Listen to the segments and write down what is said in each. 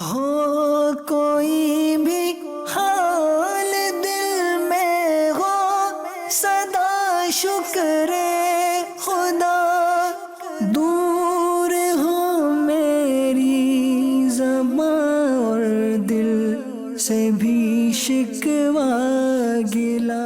ہو کوئی بھی حال دل میں ہو صدا شکر خدا، دور ہو میری زبان اور دل سے بھی شکوہ گلا۔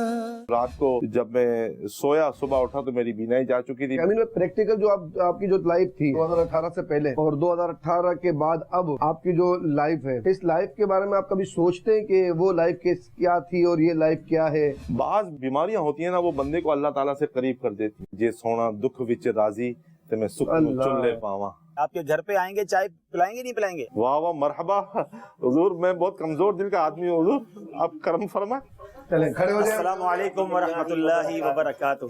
رات کو جب میں سویا صبح اٹھا تو میری بینائی جا چکی تھی۔ امین میں پریکٹیکل جو آپ کی جو لائف تھی 2018 سے پہلے اور 2018 کے بعد اب آپ کی جو لائف ہے، اس لائف کے بارے میں آپ کبھی سوچتے ہیں کہ وہ لائف کیا تھی اور یہ لائف کیا ہے؟ بعض بیماریاں ہوتی ہیں نا، وہ بندے کو اللہ تعالیٰ سے قریب کر دیتی ہیں۔ جے سونا دکھ وچ راضی تے میں سکھ نو چن لے پاواں۔ آپ کے گھر پہ آئیں گے، چائے پلائیں گے نہیں پلائیں گے؟ واہ واہ مرحبا حضور، میں بہت کمزور دل کا آدمی ہوں حضور، آپ کرم فرمائیں۔ چلیں کھڑے ہو جائیں۔ السلام علیکم ورحمۃ اللہ وبرکاتہ۔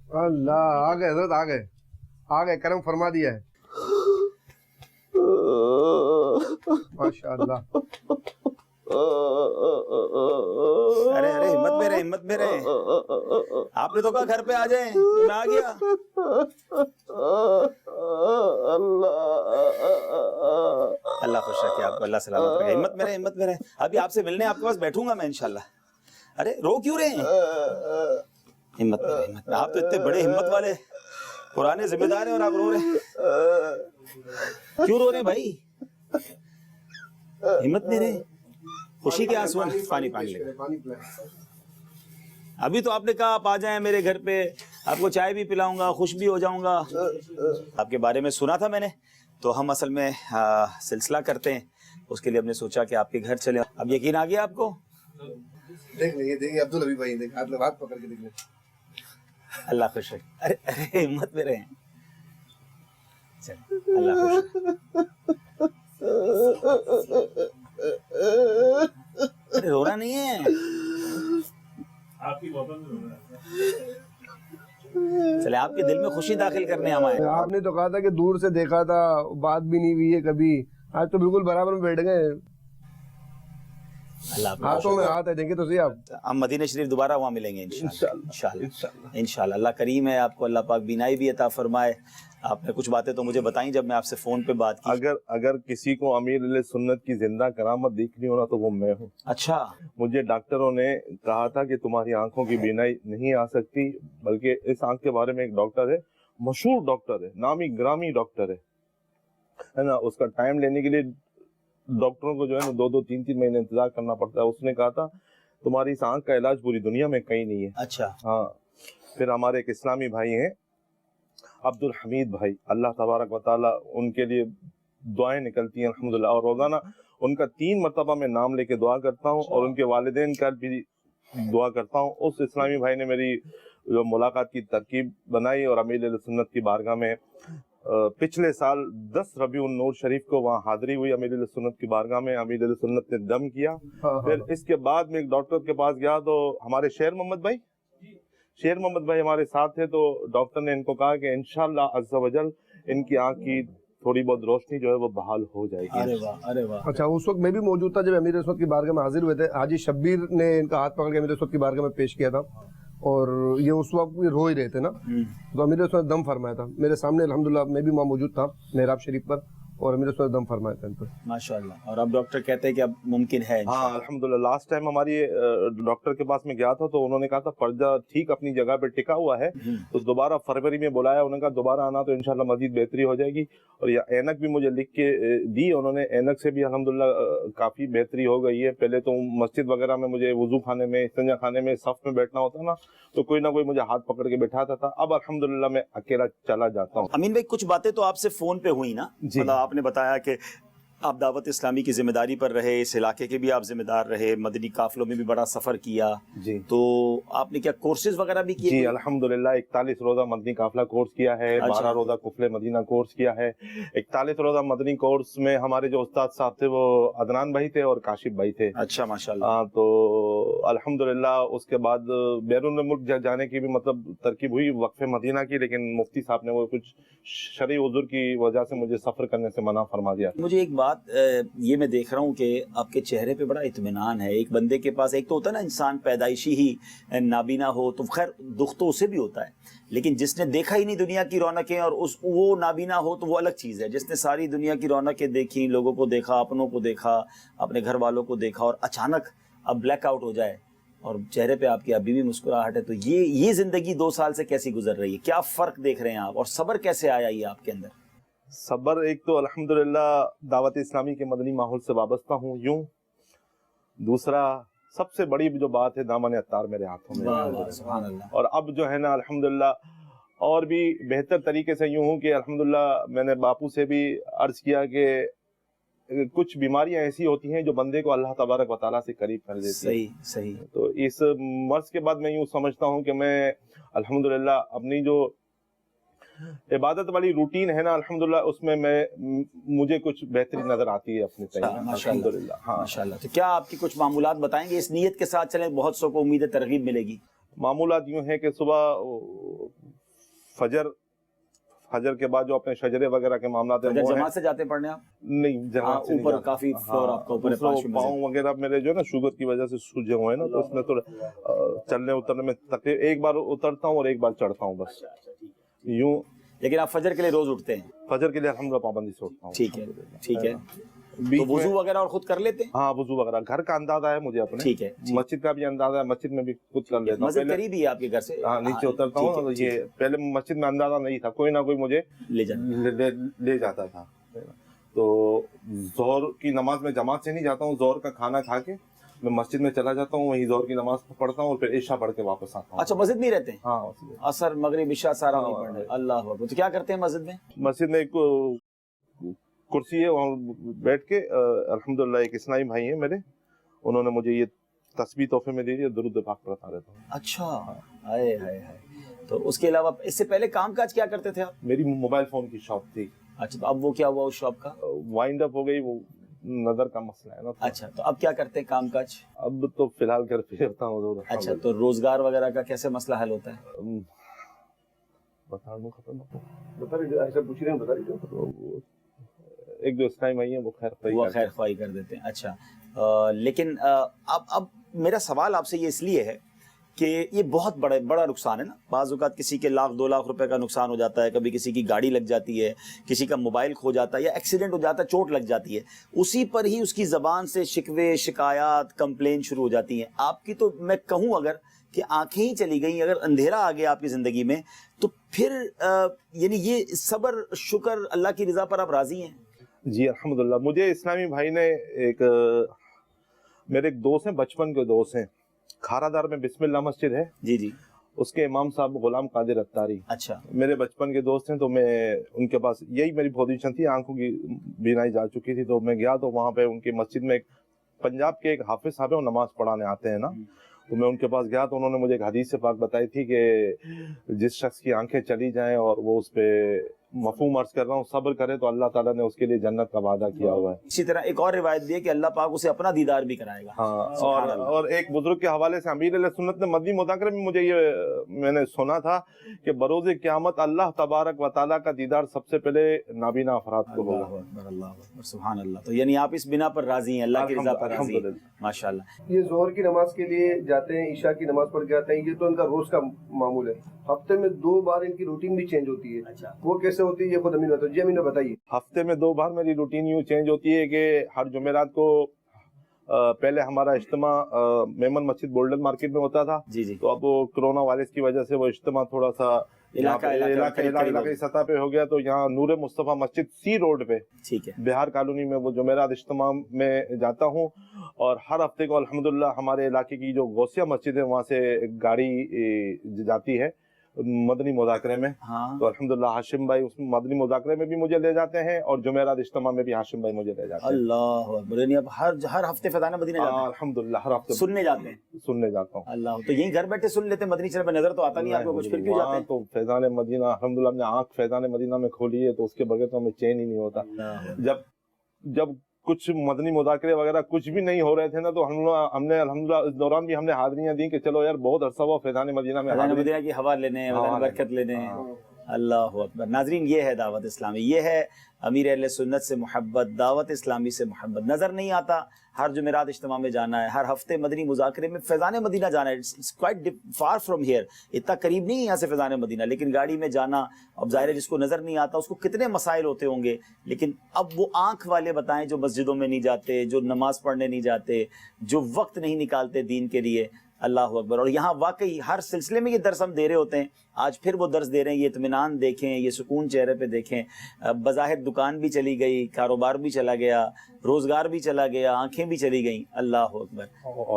اللہ آ گئے حضرت، آ گئے کرم فرما دیا ہے، ماشاء اللہ۔ ارے ہمت میں رہے، آپ نے تو کہا گھر پہ آ جائیں، میں آ گیا۔ اللہ خوش رکھے آپ کو، اللہ سلامت رکھے۔ ہمت میں رہے، ابھی آپ سے ملنے آپ کے پاس بیٹھوں گا میں انشاءاللہ۔ ارے رو کیوں رہے ہیں؟ ہمت میں، آپ تو اتنے بڑے ہمت والے پرانے ذمہ دار ہیں اور آپ رو رہے ہیں، کیوں رو رہے ہیں بھائی؟ ہمت میں رہے، خوشی کے آنسو ہیں۔ پانی لے، ابھی تو آپ نے کہا آپ آ جائیں میرے گھر پہ، آپ کو چائے بھی پلاؤں گا، خوش بھی ہو جاؤں گا۔ آپ کے بارے میں سنا تھا میں نے، تو ہم اصل میں سلسلہ کرتے ہیں، اس کے لیے ہم نے سوچا کہ آپ کے گھر چلیں۔ اب یقین آ گیا آپ کو؟ دیکھ لیں عبدالنبی بھائی، دیکھ آپ لوگ ہاتھ پکڑ کے دیکھ لیں۔ اللہ خوش رکھے۔ ارے ہمت میں رہیں، چلیں اللہ خوش رکھے۔ ارے رونا نہیں ہے، چلے آپ کے دل میں خوشی داخل کرنے ہم آئے۔ آپ نے تو کہا تھا کہ دور سے دیکھا تھا، بات بھی نہیں ہوئی ہے کبھی، آج تو بالکل برابر میں بیٹھ گئے۔ ہاتھوں میں ہاتھ ہے، دیکھیں تو صحیح آپ۔ ہم مدینہ شریف دوبارہ وہاں ملیں گے انشاءاللہ۔ اللہ کریم ہے، آپ کو اللہ پاک بینائی بھی عطا فرمائے۔ آپ نے کچھ باتیں تو مجھے بتائیں جب میں آپ سے فون پہ بات کی۔ اگر کسی کو امیر علیہ سنت کی زندہ کرامت دیکھنی ہونا تو وہ میں ہوں۔ اچھا، مجھے ڈاکٹروں نے کہا تھا کہ تمہاری آنکھوں کی بینائی نہیں آ سکتی، بلکہ اس آنکھ کے بارے میں ایک ڈاکٹر ہے، مشہور ڈاکٹر ہے، نامی گرامی ڈاکٹر ہے نا، اس کا ٹائم لینے کے لیے ڈاکٹروں کو جو ہے نا 2-3 مہینے انتظار کرنا پڑتا ہے۔ اس نے کہا تھا تمہاری اس آنکھ کا علاج پوری دنیا میں کہیں نہیں ہے۔ اچھا، ہاں۔ پھر ہمارے ایک اسلامی بھائی ہیں عبدالحمید بھائی، اللہ تبارک و تعالیٰ ان کے لیے دعائیں نکلتی ہیں الحمدللہ، اور روزانہ ان کا 3 مرتبہ میں نام لے کے دعا کرتا ہوں، اور ان کے والدین کا بھی دعا کرتا ہوں۔ اس اسلامی بھائی نے میری جو ملاقات کی ترکیب بنائی، اور امیر علیہ سنت کی بارگاہ میں پچھلے سال 10 ربیع النور شریف کو وہاں حاضری ہوئی امیر علیہ سنت کی بارگاہ میں۔ امیر علیہ سنت نے دم کیا۔ پھر اس کے بعد میں ایک ڈاکٹر کے پاس گیا تو ہمارے شیر محمد بھائی ہمارے ساتھ تھے، تو ڈاکٹر نے ان کو کہا کہ انشاءاللہ عز و جل ان کی آنکھ کی تھوڑی بہت روشنی جو ہے وہ بحال ہو جائے گی۔ ارے واہ، ارے واہ۔ اچھا، اس وقت میں بھی موجود تھا جب امیر رسول کی بارگاہ میں حاضر ہوئے تھے۔ حاجی شبیر نے ان کا ہاتھ پکڑ کے امیر رسول کی بارگاہ میں پیش کیا تھا، اور یہ اس وقت بھی رو ہی رہے تھے نا، تو امیر رسول نے دم فرمایا تھا میرے سامنے، الحمدللہ میں بھی وہاں موجود تھا محراب شریف پر، اور امیر رسول نے دم فرمایا تھا ان پر، ماشاءاللہ۔ اور اب ڈاکٹر کہتے ہیں کہ اب ممکن ہے ہاں الحمدللہ۔ لاسٹ ٹائم ہماری ڈاکٹر کے پاس میں گیا تھا تو انہوں نے کہا تھا پردہ ٹھیک اپنی جگہ پہ ٹکا ہوا ہے، تو دوبارہ فروری میں بلایا، انہوں نے کہا دوبارہ آنا تو انشاءاللہ مزید بہتری ہو جائے گی۔ اور یہ اینک بھی مجھے لکھ کے دی انہوں نے، اینک سے بھی الحمدللہ کافی بہتری ہو گئی ہے۔ پہلے تو مسجد وغیرہ میں مجھے وضو خانے میں، استنجا خانے میں صف میں بیٹھنا ہوتا نا، تو کوئی نہ کوئی مجھے ہاتھ پکڑ کے بٹھاتا تھا، اب الحمدللہ میں اکیلا چلا جاتا ہوں۔ امین بھائی، کچھ باتیں تو آپ سے فون پہ ہوئی نا، مطلب آپ نے بتایا کہ آپ دعوت اسلامی کی ذمہ داری پر رہے، اس علاقے کے بھی آپ ذمہ دار رہے، مدنی قافلوں میں بھی بڑا سفر کیا، جی تو آپ نے کیا کورسز وغیرہ بھی کیے؟ جی الحمدللہ 41 روزہ مدنی قافلہ کورس کیا ہے، 12 روزہ قفلِ مدینہ کورس کیا ہے۔ 41 روزہ مدنی کورس میں ہمارے جو استاد صاحب تھے وہ عدنان بھائی تھے اور کاشف بھائی تھے۔ اچھا، ماشاءاللہ۔ تو الحمدللہ اس کے بعد بیرون ملک جانے کی بھی مطلب ترکیب ہوئی وقف مدینہ کی، لیکن مفتی صاحب نے وہ کچھ شرعی عذر کی وجہ سے مجھے سفر کرنے سے منع فرما دیا۔ مجھے ایک بات بات یہ میں دیکھ رہا ہوں کہ آپ کے چہرے پہ بڑا اطمینان ہے. ایک بندے کے پاس ایک تو ہوتا ہے نا انسان پیدائشی ہی نابینا ہو تو خیر دکھ تو اسے بھی ہوتا ہے, لیکن جس نے دیکھا ہی نہیں دنیا کی رونقیں اور وہ نابینا ہو تو وہ الگ چیز ہے. جس نے ساری دنیا کی رونقیں دیکھی, لوگوں کو دیکھا, اپنوں کو دیکھا, اپنے گھر والوں کو دیکھا اور اچانک اب بلیک آؤٹ ہو جائے اور چہرے پہ آپ کی ابھی بھی مسکراہٹ ہے, تو یہ زندگی 2 سال سے کیسی گزر رہی ہے؟ کیا فرق دیکھ رہے ہیں آپ, اور صبر کیسے آیا یہ آپ کے اندر؟ صبر ایک تو الحمدللہ دعوت اسلامی کے مدنی ماحول سے وابستہ ہوں یوں, دوسرا سب سے بڑی جو بات ہے دامن اتار میرے ہاتھوں میں, سبحان اللہ. اور اب جو ہے نا الحمدللہ اور بھی بہتر طریقے سے یوں ہوں کہ الحمدللہ میں نے باپو سے بھی عرض کیا کہ کچھ بیماریاں ایسی ہوتی ہیں جو بندے کو اللہ تبارک و تعالیٰ سے قریب کر دیتی ہیں. صحیح. تو اس مرض کے بعد میں یوں سمجھتا ہوں کہ میں الحمدللہ اپنی جو عبادت والی روٹین ہے نا الحمدللہ اس میں مجھے کچھ بہتری نظر آتی ہے اپنے طرف الحمدللہ. ہاں ماشاءاللہ. تو کیا آپ کی کچھ معمولات بتائیں گے؟ اس نیت کے ساتھ چلیں, بہت سو کو امید ہے ترغیب ملے گی. معمولات یوں ہیں کہ صبح فجر کے بعد جو اپنے شجرے وغیرہ کے معاملات ہیں, جماعت سے جاتے پڑھنے آپ؟ نہیں, جماعت سے اوپر کافی فلور آپ کا اوپر ہے, پاؤں وغیرہ میرے جو ہے نا شوگر کی وجہ سے سوجے ہوئے ہیں نا, تو اس میں تھوڑا چلنے اترنے میں تکلیف, ایک بار اترتا ہوں اور ایک بار چڑھتا ہوں بس یوں. لیکن آپ فجر کے لیے روز اٹھتے ہیں؟ فجر کے لیے الحمدللہ پابندی سے اٹھتا ہوں. ٹھیک ہے. تو وضو وغیرہ اور خود کر لیتے ہیں؟ ہاں وضو وغیرہ گھر کا اندازہ ہے مجھے اپنے. ٹھیک ہے. مسجد کا بھی اندازہ ہے, مسجد میں بھی خود کر لیتا ہوں. مسجد قریب ہی ہے آپ کے گھر سے؟ ہاں نیچے اترتا ہوں. یہ پہلے مسجد میں اندازہ نہیں تھا, کوئی نہ کوئی مجھے لے جاتا تھا. تو ظہر کی نماز میں جماعت سے نہیں جاتا ہوں, ظہر کا کھانا کھا کے میں مسجد میں چلا جاتا ہوں, وہیں ظہر کی نماز پڑھتا ہوں اور پھر عشاء پڑھ کے واپس آتا ہوں. اچھا, مسجد میں رہتے ہیں؟ ہاں, عصر مغرب عشاء سارا نہیں پڑھنے. اللہ اکبر. تو کیا کرتے ہیں مسجد میں؟ مسجد میں ایک کرسی ہے, وہاں بیٹھ کے الحمدللہ ایک اسلامی بھائی ہیں میرے, انہوں نے مجھے یہ تسبیح تحفے میں دی ہے, درود پاک پڑھتا رہتا ہوں. اچھا, ہائے ہائے ہائے. تو اس کے علاوہ اس سے پہلے کام کاج کیا کرتے تھے آپ؟ میری موبائل فون کی شاپ تھی. اچھا, تو اب وہ کیا ہوا اس شاپ کا؟ وائنڈ اپ ہو گئی, وہ نظر کا مسئلہ ہے نا. اچھا, تو اب کیا کرتے ہیں کام کاج؟ اب تو فی الحال گھر پھرتا ہوں. اچھا, تو روزگار وغیرہ کا کیسے مسئلہ حل ہوتا ہے؟ ایک جو اسلامی بھائی ہیں وہ خیر خواہی کر دیتے ہیں. اچھا, لیکن اب میرا سوال آپ سے یہ اس لیے ہے کہ یہ بہت بڑا نقصان ہے نا. بعض اوقات کسی کے 1,00,000 2,00,000 روپے کا نقصان ہو جاتا ہے, کبھی کسی کی گاڑی لگ جاتی ہے, کسی کا موبائل کھو جاتا ہے, یا ایکسیڈنٹ ہو جاتا ہے, چوٹ لگ جاتی ہے, اسی پر ہی اس کی زبان سے شکوے شکایات کمپلین شروع ہو جاتی ہیں. آپ کی تو میں کہوں اگر کہ آنکھیں ہی چلی گئیں, اگر اندھیرا آ گیا آپ کی زندگی میں, تو پھر یعنی یہ صبر شکر اللہ کی رضا پر آپ راضی ہیں؟ جی الحمدللہ. مجھے اسلامی بھائی نے میرے ایک دوست ہیں, بچپن کے دوست ہیں, کھارا دار میں بسم اللہ مسجد ہے, جی, اس کے امام صاحب غلام قادر اتاری. اچھا, میرے بچپن کے دوست ہیں, تو میں ان کے پاس, یہی میری پوزیشن تھی, آنکھوں کی بینائی جا چکی تھی, تو میں گیا تو وہاں پہ ان کی مسجد میں پنجاب کے ایک حافظ صاحب ہیں, وہ نماز پڑھانے آتے ہیں نا, تو میں ان کے پاس گیا تو انہوں نے مجھے ایک حدیث پاک بتائی تھی کہ جس شخص کی آنکھیں چلی جائیں اور وہ اس پہ مفہوم عرض کر رہا ہوں صبر کرے تو اللہ تعالیٰ نے اس کے لیے جنت کا وعدہ کیا ہوا ہے. اسی طرح ایک اور روایت بھی ہے کہ اللہ پاک اسے اپنا دیدار بھی کرائے گا. ہاں, اور ایک بزرگ کے حوالے سے امیر علیہ سنت نے مدنی مذاکرے میں مجھے یہ میں نے سنا تھا کہ بروز قیامت اللہ تبارک و تعالیٰ کا دیدار سب سے پہلے نابینا افراد کو ہوگا. اللہ اکبر, سبحان اللہ. تو یعنی آپ اس بنا پر راضی ہیں, اللہ کی رضا پر راضی ہیں, ماشاءاللہ. یہ ظہر کی نماز کے لیے جاتے ہیں, عشاء کی نماز پڑھ کے آتے ہیں, یہ تو ان کا روز کا معمول ہے. ہفتے میں 2 بار ان کی روٹین بھی چینج ہوتی ہے. وہ کیسے ہوتی ہے یہ خود امین بتائیے. جی امین بتائیے. ہفتے میں 2 بار میری روٹین یوں چینج ہوتی ہے کہ ہر جمعرات کو پہلے ہمارا اجتماع میمن مسجد گولڈن مارکیٹ میں ہوتا تھا. جی, تو اب کرونا وائرس کی وجہ سے وہ اجتماع تھوڑا سا علاقائی سطح پہ ہو گیا, تو یہاں نور مصطفیٰ مسجد سی روڈ پہ, ٹھیک ہے, بہار کالونی میں وہ جمعرات اجتماع میں جاتا ہوں. اور ہر ہفتے کو الحمدللہ ہمارے علاقے کی جو غوثیہ مسجد ہے وہاں سے گاڑی جاتی ہے مدنی مذاکرے میں. تو الحمدللہ ہاشم بھائی اس مدنی مذاکرے میں بھی مجھے لے جاتے ہیں, اور جمعرات اجتماع میں بھی ہاشم بھائی مجھے لے جاتے ہیں. اللہ اکبر. یعنی اب ہر ہفتے فیضان مدینہ جاتے ہیں؟ الحمدللہ ہر ہفتے سننے جاتے ہیں. سننے جاتا ہوں. اللہ, تو یہیں گھر بیٹھے سن لیتے ہیں مدنی چینل پہ؟ نظر تو آتا نہیں آپ کو کچھ, پھر کیوں جاتے ہیں؟ تو فیضان مدینہ الحمدللہ ہم نے آنکھ فیضان مدینہ میں کھولی ہے, تو اس کے بغیر تو ہمیں چین ہی نہیں ہوتا. جب کچھ مدنی مذاکرے وغیرہ کچھ بھی نہیں ہو رہے تھے نا, تو ہم نے الحمدللہ اس دوران بھی ہم نے حاضریاں دی کہ چلو یار بہت عرصہ ہوا فیضان مدینہ میں مدینہ کی ہوا لینے, برکت لینے. اللہ اکبر. ناظرین یہ ہے دعوت اسلامی, یہ ہے امیر اہل سنت سے محبت, دعوت اسلامی سے محبت. نظر نہیں آتا, ہر جمعرات اجتماع میں جانا ہے, ہر ہفتے مدنی مذاکرے میں فیضان مدینہ جانا ہے. It's quite far from here, اتنا قریب نہیں ہے یہاں سے فیضان مدینہ, لیکن گاڑی میں جانا. اب ظاہر ہے جس کو نظر نہیں آتا اس کو کتنے مسائل ہوتے ہوں گے, لیکن اب وہ آنکھ والے بتائیں جو مسجدوں میں نہیں جاتے, جو نماز پڑھنے نہیں جاتے, جو وقت نہیں نکالتے دین کے لیے. اللہ اکبر. اور یہاں واقعی ہر سلسلے میں یہ درس ہم دے رہے ہوتے ہیں, آج پھر وہ درس دے رہے ہیں. یہ اطمینان دیکھیں, یہ سکون چہرے پہ دیکھیں. بظاہر دکان بھی چلی گئی, کاروبار بھی چلا گیا, روزگار بھی چلا گیا, آنکھیں بھی چلی گئیں. اللہ اکبر.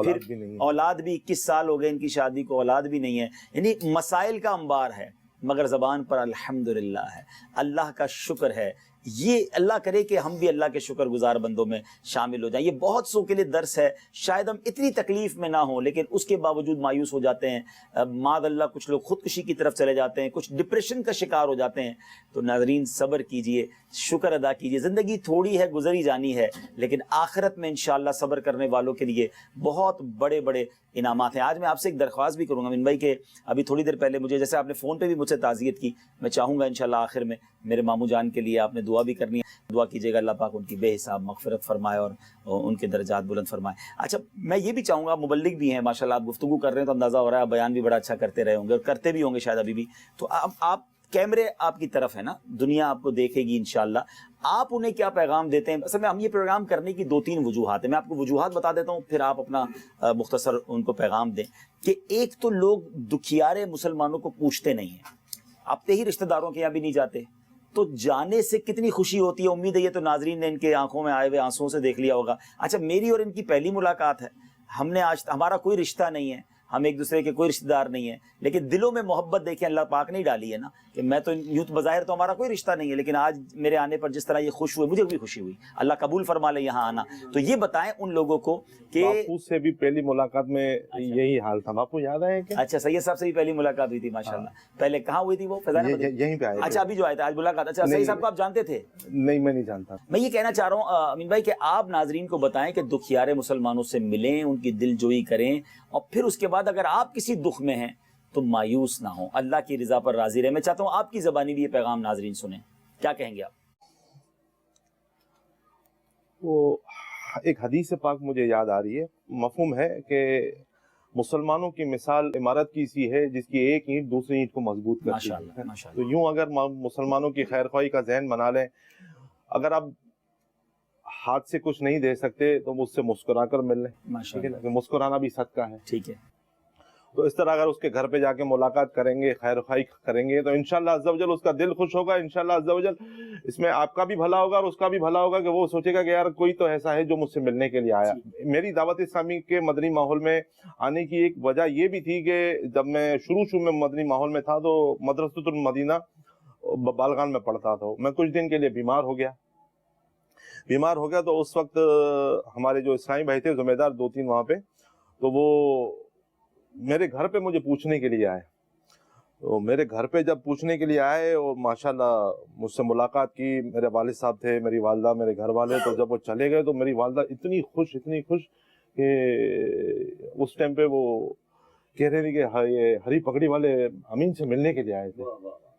پھر اولاد بھی 21 سال ہو گئے ان کی شادی کو, اولاد بھی نہیں ہے. یعنی مسائل کا انبار ہے, مگر زبان پر الحمدللہ ہے, اللہ کا شکر ہے. یہ اللہ کرے کہ ہم بھی اللہ کے شکر گزار بندوں میں شامل ہو جائیں. یہ بہت سو کے لیے درس ہے, شاید ہم اتنی تکلیف میں نہ ہوں لیکن اس کے باوجود مایوس ہو جاتے ہیں. معاذ اللہ کچھ لوگ خودکشی کی طرف چلے جاتے ہیں, کچھ ڈپریشن کا شکار ہو جاتے ہیں. تو ناظرین صبر کیجئے, شکر ادا کیجئے. زندگی تھوڑی ہے, گزری جانی ہے, لیکن آخرت میں انشاءاللہ صبر کرنے والوں کے لیے بہت بڑے بڑے انعامات ہیں. آج میں آپ سے ایک درخواست بھی کروں گا امین بھائی کہ ابھی تھوڑی دیر پہلے مجھے, جیسے آپ نے فون پہ بھی مجھ سے تعزیت کی, میں چاہوں گا انشاءاللہ آخر میں میرے ماموں جان کے لیے آپ نے دعا بھی کرنی ہے. دعا کیجیے گا اللہ پاک ان کی بے حساب مغفرت فرمائے اور ان کے درجات بلند فرمائے. اچھا میں یہ بھی چاہوں گا, مبلغ بھی ہیں ماشاءاللہ, آپ گفتگو کر رہے ہیں تو اندازہ ہو رہا ہے بیان بھی بڑا اچھا کرتے رہے ہوں گے اور کرتے بھی ہوں گے شاید ابھی بھی. تو آپ کیمرے آپ کی طرف ہے نا, دنیا آپ کو دیکھے گی انشاءاللہ. آپ انہیں کیا پیغام دیتے ہیں؟ اصل میں ہم یہ پروگرام کرنے کی 2-3 وجوہات ہیں, میں آپ کو وجوہات بتا دیتا ہوں, پھر آپ اپنا مختصر ان کو پیغام دیں. کہ ایک تو لوگ دکھیارے مسلمانوں کو پوچھتے نہیں ہیں. آپ ہی رشتہ داروں کے یہاں بھی نہیں جاتے, تو جانے سے کتنی خوشی ہوتی ہے. امید ہے یہ تو ناظرین نے ان کے آنکھوں میں آئے ہوئے آنسوؤں سے دیکھ لیا ہوگا. اچھا میری اور ان کی پہلی ملاقات ہے, ہم نے آج ہمارا کوئی رشتہ نہیں ہے, ہم ایک دوسرے کے کوئی رشتہ دار نہیں ہیں, لیکن دلوں میں محبت دیکھیں اللہ پاک نے ڈالی ہے نا. کہ میں تو یوں بظاہر تو ہمارا کوئی رشتہ نہیں ہے, لیکن آج میرے آنے پر جس طرح یہ خوش ہوئے, مجھے بھی خوشی ہوئی. اللہ قبول فرما لے یہاں آنا. تو یہ بتائیں ان لوگوں کو کہ باپو سے بھی پہلی ملاقات میں یہی حال تھا. باپو یاد آئے کیا؟ اچھا سید صاحب سے بھی پہلی ملاقات ہوئی تھی ماشاءاللہ. پہلے کہاں ہوئی تھی وہ؟ فیضان مدینہ یہیں پہ آئے. اچھا ابھی جو آئے تھے آج ملاقات. اچھا سید صاحب کو آپ جانتے تھے؟ نہیں میں نہیں جانتا. میں یہ کہنا چاہ رہا ہوں امین بھائی کہ آپ ناظرین کو بتائیں کہ دکھیارے مسلمانوں سے ملیں, ان کی دل جوئی کریں, اور پھر اس کے بعد اگر آپ کسی دکھ میں ہیں تو مایوس نہ ہوں, اللہ کی رضا پر راضی رہیں. میں چاہتا ہوں آپ کی زبانی بھی یہ پیغام ناظرین سنیں, کیا کہیں گے آپ؟ وہ ایک حدیث پاک مجھے یاد آ رہی ہے, مفہوم ہے کہ مسلمانوں کی مثال عمارت کی سی ہے جس کی ایک اینٹ دوسری اینٹ کو مضبوط کرتی ہے. تو یوں اگر مسلمانوں کی خیر خواہی کا ذہن بنا لیں, اگر آپ ہاتھ سے کچھ نہیں دے سکتے تو مجھ سے مسکرا کر مل لیں. ٹھیک ہے نا, مسکرانا بھی صدقہ ہے. ٹھیک ہے. تو اس طرح اگر اس کے گھر پہ جا کے ملاقات کریں گے, خیر خواہی کریں گے, تو انشاءاللہ عز و جل اس کا دل خوش ہوگا. انشاءاللہ عز و جل اس میں آپ کا بھی بھلا ہوگا اور اس کا بھی بھلا ہوگا کہ وہ سوچے گا کہ یار کوئی تو ایسا ہے جو مجھ سے ملنے کے لیے آیا. میری دعوت اسلامی کے مدنی ماحول میں آنے کی ایک وجہ یہ بھی تھی کہ جب میں شروع میں مدنی ماحول میں تھا تو مدرسۃ المدینہ بالغان میں پڑھتا تھا. میں کچھ دن کے لیے بیمار ہو گیا. تو اس وقت ہمارے جو اسلامی بھائی تھے ذمہ دار 2-3 وہاں پہ, تو وہ میرے گھر پہ مجھے پوچھنے کے لیے آئے. تو میرے گھر پہ جب پوچھنے کے لیے آئے اور ماشاءاللہ مجھ سے ملاقات کی, میرے والد صاحب تھے, میری والدہ, میرے گھر والے. تو جب وہ چلے گئے تو میری والدہ اتنی خوش کہ اس ٹائم پہ وہ کہہ رہے تھے کہ یہ ہری پگڑی والے امین سے ملنے کے لیے آئے تھے.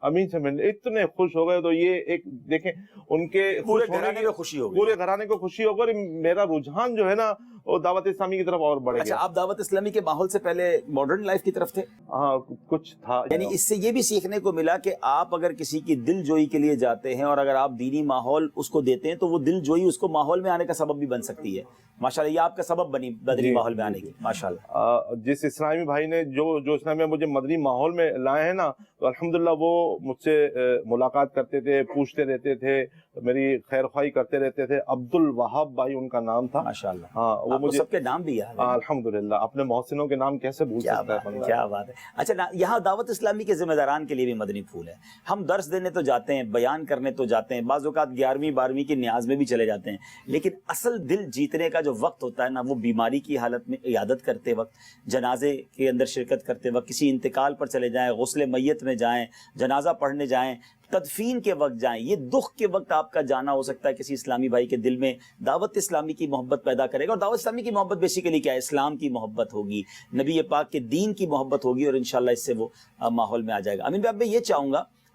امین سے ملنے اتنے خوش ہو گئے. تو یہ ایک دیکھیں ان کے پورے گھرانے کو خوشی ہو گئی, پورے گھرانے کو خوشی ہو گئی. میرا رجحان جو ہے نا وہ دعوت اسلامی کی طرف اور بڑھ گیا. اچھا آپ دعوت اسلامی کے ماحول سے پہلے ماڈرن لائف کی طرف تھے؟ ہاں کچھ تھا. یعنی اس سے یہ بھی سیکھنے کو ملا کہ آپ اگر کسی کی دل جوئی کے لیے جاتے ہیں اور اگر آپ دینی ماحول اس کو دیتے ہیں تو وہ دل جوئی اس کو ماحول میں آنے کا سبب بھی بن سکتی ہے. ماشاءاللہ یہ آپ کا سبب بنی مدنی ماحول میں آنے کی. ماشاءاللہ جس اسلامی بھائی نے جو اسلامی مجھے مدنی ماحول میں لائے ہیں نا, تو الحمدللہ وہ مجھ سے ملاقات کرتے تھے, پوچھتے رہتے تھے, میری خیر خواہی کرتے رہتے تھے. عبد الوہاب بھائی ان کا نام تھا. ماشاءاللہ. ہاں وہ مجھے سب کے نام بھی یاد ہیں. الحمدللہ اپنے محسنوں کے نام کیسے بھول سکتا ہے بندہ. کیا بات ہے. اچھا یہاں دعوت اسلامی کے ذمہ داران کے لیے بھی مدنی پھول ہے. ہم درس دینے تو جاتے ہیں, بیان کرنے تو جاتے ہیں, بعض اوقات 11ویں 12ویں کی نیاز میں بھی چلے جاتے ہیں, لیکن اصل دل جیتنے کا جو وقت ہوتا ہے نا وہ بیماری کی حالت میں عیادت کرتے وقت, جنازے کے اندر شرکت کرتے وقت, کسی انتقال پر چلے جائیں, غسل میت میں جائیں, جنازہ پڑھنے جائیں, تدفین کے وقت جائیں. یہ دکھ کے وقت آپ کا جانا ہو سکتا ہے کسی اسلامی بھائی کے دل میں دعوت اسلامی کی محبت پیدا کرے گا. اور دعوت اسلامی کی محبت بیسیکلی کیا ہے؟ اسلام کی محبت ہوگی, نبی پاک کے دین کی محبت ہوگی, اور انشاءاللہ اس سے وہ ماحول میں آ جائے گا. امین بھائی اب میں یہ چاہوں گا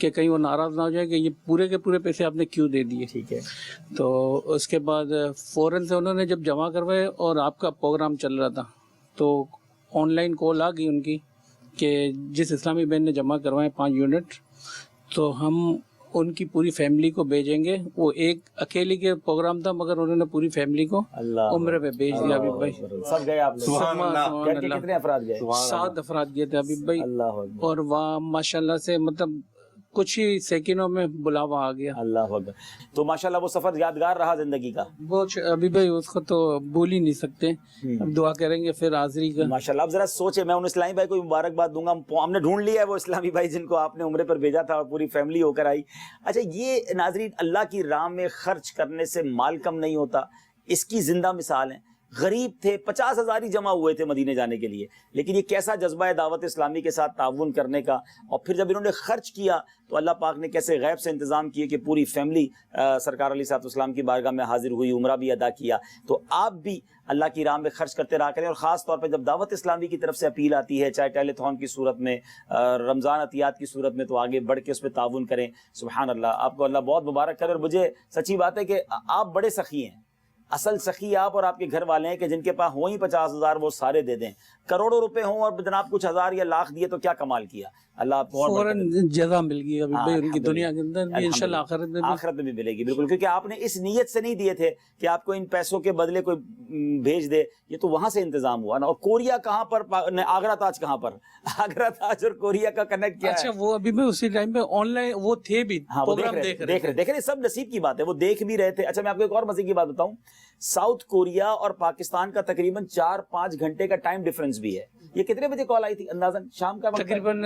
کہ کہیں وہ ناراض نہ ہو جائے کہ یہ پورے کے پورے پیسے آپ نے کیوں دے دیے. ٹھیک ہے. تو اس کے بعد فوراً سے انہوں نے جب جمع کروائے اور آپ کا پروگرام چل رہا تھا تو آن لائن کال آ گئی ان کی کہ جس اسلامی بہن نے جمع کروائے 5 یونٹ تو ہم ان کی پوری فیملی کو بھیجیں گے. وہ ایک اکیلی کے پروگرام تھا مگر انہوں نے پوری فیملی کو عمرے پہ بھیج دیا. حبیب بھائی سب گئے آپ لوگ؟ سبحان اللہ. کتنے افراد گئے؟ 7 افراد گئے تھے حبیب بھائی. اللہ اکبر. اور وہاں ماشاءاللہ سے مطلب کچھ ہی سیکنڈوں میں بلاوا آ گیا. اللہ اکبر. تو ماشاءاللہ وہ سفر یادگار رہا زندگی کا. وہ ابھی بھائی اس کو تو بول ہی نہیں سکتے. اب دعا کریں گے پھر حاضری کا. ماشاءاللہ. اب ذرا سوچے، میں ان اسلامی بھائی کو مبارکباد دوں گا. ہم نے ڈھونڈ لیا ہے وہ اسلامی بھائی جن کو آپ نے عمرے پر بھیجا تھا اور پوری فیملی ہو کر آئی. اچھا یہ ناظرین اللہ کی راہ میں خرچ کرنے سے مال کم نہیں ہوتا، اس کی زندہ مثال ہیں. غریب تھے، 50,000 ہی جمع ہوئے تھے مدینے جانے کے لیے، لیکن یہ کیسا جذبہ ہے دعوت اسلامی کے ساتھ تعاون کرنے کا. اور پھر جب انہوں نے خرچ کیا تو اللہ پاک نے کیسے غیب سے انتظام کیے کہ پوری فیملی سرکار علیہ الصلوۃ والسلام کی بارگاہ میں حاضر ہوئی، عمرہ بھی ادا کیا. تو آپ بھی اللہ کی راہ میں خرچ کرتے رہا کریں، اور خاص طور پہ جب دعوت اسلامی کی طرف سے اپیل آتی ہے، چاہے ٹیلی تھون کی صورت میں، رمضان عطیات کی صورت میں، تو آگے بڑھ کے اس پہ تعاون کریں. سبحان اللہ. آپ کو اللہ بہت مبارک کرے. اور مجھے سچی بات ہے کہ آپ بڑے سخی ہیں. اصل سخی آپ اور آپ کے گھر والے ہیں کہ جن کے پاس ہوں ہی 50,000 وہ سارے دے دیں. کروڑوں روپے ہوں اور جناب کچھ ہزار یا لاکھ دیے تو کیا کمال کیا. اللہ آپ کو فوراً جزا مل گئی ابھی بھائی ان کی دنیا کے اندر بھی، انشاءاللہ آخرت میں بھی ملے گی. بالکل، کیونکہ آپ نے اس نیت سے نہیں دیے تھے کہ آپ کو ان پیسوں کے بدلے کوئی بھیج دے. یہ تو وہاں سے انتظام ہوا نا. اور کوریا کہاں پر، آگرہ تاج کہاں پر؟ آگرہ تاج اور کوریا کا کنیکٹ کیا ہے؟ اچھا وہ ابھی میں اسی ٹائم پہ آن لائن وہ تھے بھی، پروگرام دیکھ رہے. سب نصیب کی بات ہے، وہ دیکھ بھی رہے تھے. اچھا میں آپ کو ایک اور مزے کی بات بتاؤں. ساؤتھ کوریا اور پاکستان کا تقریباً 4-5 گھنٹے کا ٹائم ڈفرنس بھی ہے. یہ کتنے بجے کال آئی تھی اندازاً؟ شام کا تقریباً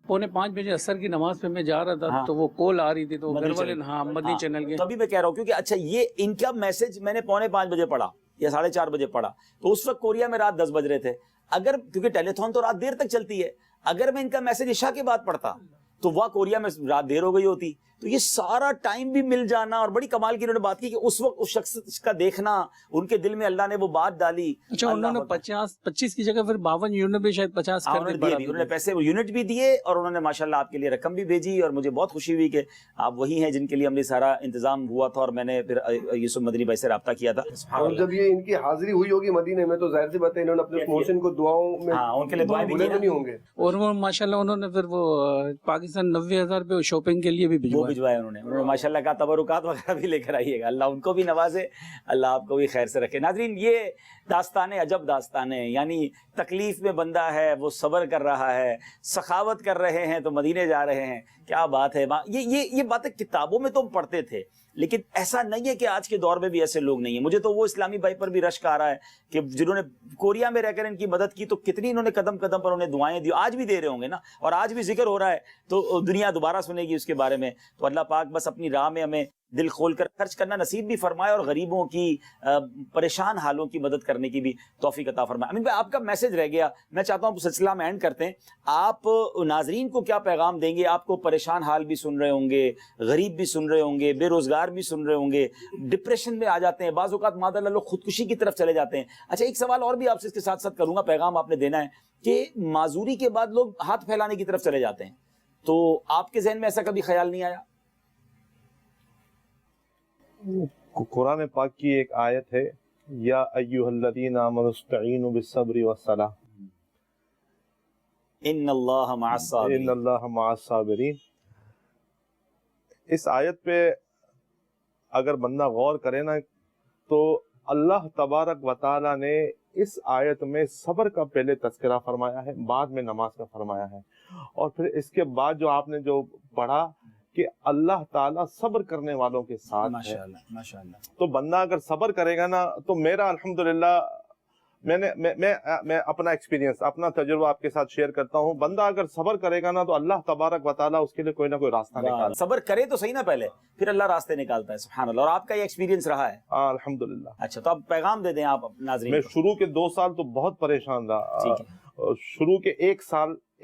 4:45 بجے عصر کی نماز پہ میں جا رہا تھا تو وہ کال آ رہی تھی تو گھر والے مدنی چینل کے. تبھی میں کہہ رہا ہوں کیونکہ اچھا یہ ان کا میسج میں نے 4:45 بجے پڑھا یا 4:30 بجے پڑھا تو اس وقت کوریا میں رات 10 بج رہے تھے. اگر کیونکہ ٹیلی تھون تو رات دیر تک چلتی ہے، اگر میں ان کا میسج عشاء کے بعد پڑھتا تو وہ کوریا میں رات دیر ہو گئی ہوتی. تو یہ سارا ٹائم بھی مل جانا. اور بڑی کمال کی انہوں نے بات کی کہ اس وقت اس شخص کا دیکھنا، ان کے دل میں اللہ نے وہ بات ڈالی. اچھا انہوں نے 25 کی جگہ پھر 52 یونٹ بھی شاید 50 کر دی. انہوں نے پیسے یونٹ بھی دیے اور انہوں نے ماشاءاللہ آپ کے لیے رقم بھی بھیجی. اور مجھے بہت خوشی ہوئی کہ آپ وہی ہیں جن کے لیے ہم نے سارا انتظام ہوا تھا. اور میں نے پھر یوسف مدنی بھائی سے رابطہ کیا تھا. اور جب یہ ان کی حاضری ہوئی ہوگی مدینے میں تو ظاہر سی بات ہے انہوں نے اپنے محسن کو دعاؤں میں ان کے لیے دعائیں بھی نہیں ہوں گے. اور وہ ماشاءاللہ انہوں نے پھر وہ پاکستان 90,000 روپے شاپنگ کے لیے بھی بھجوائے. انہوں نے ماشاءاللہ کا تبرکات وغیرہ بھی لے کر آئیے گا. اللہ ان کو بھی نوازے، اللہ آپ کو بھی خیر سے رکھے. ناظرین یہ داستانیں عجب داستانیں، یعنی تکلیف میں بندہ ہے وہ صبر کر رہا ہے، سخاوت کر رہے ہیں تو مدینے جا رہے ہیں. کیا بات ہے. یہ باتیں کتابوں میں تو ہم پڑھتے تھے لیکن ایسا نہیں ہے کہ آج کے دور میں بھی ایسے لوگ نہیں ہیں. مجھے تو وہ اسلامی بھائی پر بھی رشک آ رہا ہے کہ جنہوں نے کوریا میں رہ کر ان کی مدد کی تو کتنی انہوں نے قدم قدم پر انہیں دعائیں دی. آج بھی دے رہے ہوں گے نا، اور آج بھی ذکر ہو رہا ہے تو دنیا دوبارہ سنے گی اس کے بارے میں. تو اللہ پاک بس اپنی راہ میں ہمیں دل کھول کر خرچ کرنا نصیب بھی فرمائے اور غریبوں کی پریشان حالوں کی مدد کرنے کی بھی توفیق عطا فرمائے. امین بھائی آپ کا میسج رہ گیا، میں چاہتا ہوں سلسلہ میں اینڈ کرتے ہیں. آپ ناظرین کو کیا پیغام دیں گے؟ آپ کو پریشان حال بھی سن رہے ہوں گے، غریب بھی سن رہے ہوں گے، بے روزگار بھی سن رہے ہوں گے، ڈپریشن میں آ جاتے ہیں، بعض اوقات معاذ اللہ لوگ خودکشی کی طرف چلے جاتے ہیں. اچھا ایک سوال اور بھی آپ سے اس کے ساتھ ساتھ کروں گا، پیغام آپ نے دینا ہے کہ معذوری کے بعد لوگ ہاتھ پھیلانے کی طرف چلے جاتے ہیں، تو آپ کے ذہن میں ایسا کبھی خیال نہیں آیا؟ قرآن پاک کی ایک آیت ہے، یا ایھا الذین آمنوا استعینوا بالصبر والصلاۃ ان اللہ مع الصابرین. ان اللہ مع الصابرین. اس آیت پہ اگر بندہ غور کرے نا تو اللہ تبارک و تعالی نے اس آیت میں صبر کا پہلے تذکرہ فرمایا ہے، بعد میں نماز کا فرمایا ہے، اور پھر اس کے بعد جو آپ نے جو پڑھا کہ اللہ تعالیٰ صبر کرنے والوں کے ساتھ ہے. ماشاءاللہ ماشاءاللہ. تو بندہ اگر صبر کرے گا نا تو میرا الحمدللہ میں اپنا ایکسپیرینس، اپنا تجربہ آپ کے ساتھ شیئر کرتا ہوں. بندہ اگر صبر کرے گا نا تو اللہ تبارک و تعالیٰ اس کے لیے کوئی نہ کوئی راستہ نکالتا ہے. صبر کرے تو صحیح نا پہلے، پھر اللہ راستے نکالتا ہے. سبحان اللہ. اور آپ کا یہ ایکسپیرینس رہا ہے؟ ہاں الحمدللہ. اچھا تو اب پیغام دے دیں آپ ناظرین. میں شروع کے 2 سال تو بہت پریشان رہا. شروع کے 1 سال